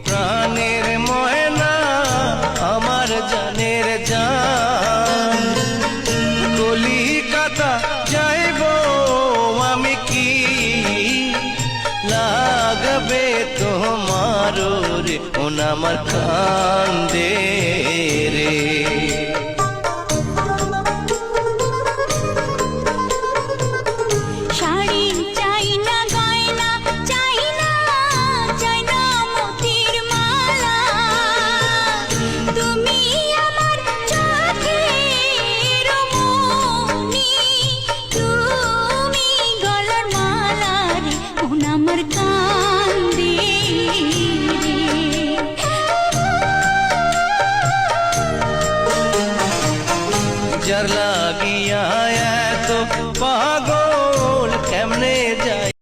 প্রাণের ময়না আমার জানের জান। কলিকাতা যাইব আমি কি লাগবে তোমার রে, ওন আমার কান্দে রে।